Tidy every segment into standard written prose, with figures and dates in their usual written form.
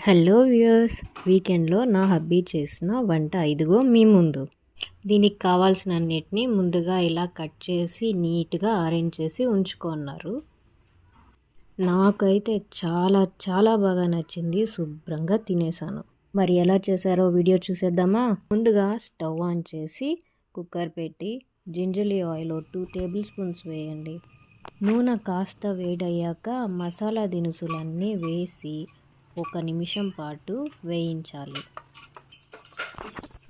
Hello viewers, వీకెండ్లో నా hubby చేసిన వంట ఇదిగో మీ ముందు. దీనికి కావాల్సిన అన్నిటిని ముందుగా ఇలా కట్ చేసి నీట్గా అరేంజ్ చేసి ఉంచుకున్నారు. నాకైతే చాలా చాలా బాగా నచ్చింది. శుభ్రంగా తినేసాను. మరి ఎలా చేశారో వీడియో చూసేద్దామా? ముందుగా స్టవ్ ఆన్ చేసి కుక్కర్ పెట్టి జింజర్లీ ఆయిల్ 2 టేబుల్ స్పూన్స్ వేయండి. నూనె కాస్త వేడయ్యాక మసాలా దినుసులన్నీ వేసి 1 నిమిషం పాటు వేయించాలి.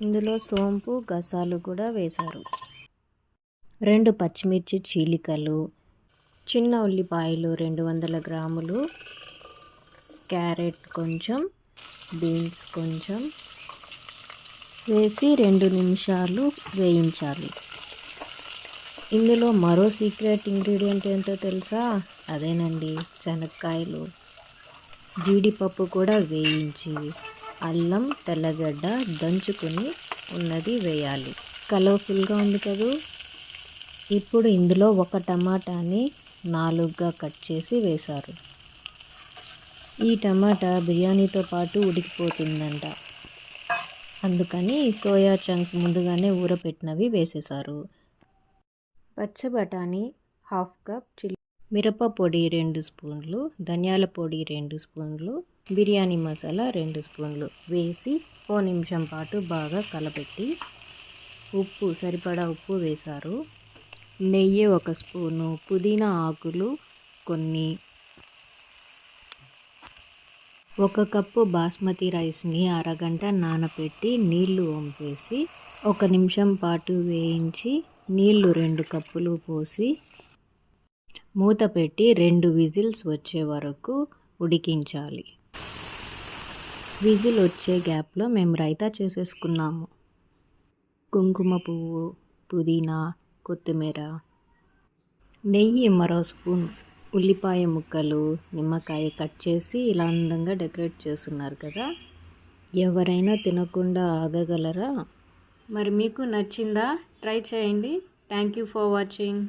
ఇందులో సోంపు గసాలు కూడా వేశారు. 2 పచ్చిమిర్చి చీలికలు, చిన్న ఉల్లిపాయలు 200 గ్రాములు, క్యారెట్ కొంచెం, బీన్స్ కొంచెం వేసి 2 నిమిషాలు వేయించాలి. ఇందులో మరో సీక్రెట్ ఇంగ్రీడియంట్ ఏంటో తెలుసా? అదేనండి, శనక్కాయలు. జీడిపప్పు కూడా వేయించి అల్లం తెల్లగడ్డ దంచుకుని ఉన్నది వేయాలి. కలర్ఫుల్గా ఉంది కదూ. ఇప్పుడు ఇందులో 1 టమాటాని 4గా కట్ చేసి వేశారు. ఈ టమాటా బిర్యానీతో పాటు ఉడికిపోతుందంట, అందుకని సోయా చంక్స్ ముందుగానే ఊరపెట్టినవి వేసేశారు. పచ్చ బఠానీ 1/2 కప్, మిరప పొడి 2 స్పూన్లు, ధనియాల పొడి 2 స్పూన్లు, బిర్యానీ మసాలా 2 స్పూన్లు వేసి 1 నిమిషం పాటు బాగా కలపెట్టి ఉప్పు సరిపడా ఉప్పు వేశారు. నెయ్యి 1 స్పూను, పుదీనా ఆకులు కొన్ని, 1 కప్పు బాస్మతి రైస్ని అరగంట నానబెట్టి నీళ్లు వంపేసి 1 నిమిషం పాటు వేయించి నీళ్లు 2 కప్పులు పోసి మూత పెట్టి 2 విజిల్స్ వచ్చే వరకు ఉడికించాలి. విజిల్ వచ్చే గ్యాప్లో మేము రైతా చేసేసుకున్నాము. కుంకుమ పువ్వు, పుదీనా, కొత్తిమీర, నెయ్యి మరో స్పూన్, ఉల్లిపాయ ముక్కలు, నిమ్మకాయ కట్ చేసి ఇలా అందంగా డెకరేట్ చేస్తున్నారు కదా. ఎవరైనా తినకుండా ఆగగలరా? మరి మీకు నచ్చిందా? ట్రై చేయండి. Thank you for watching.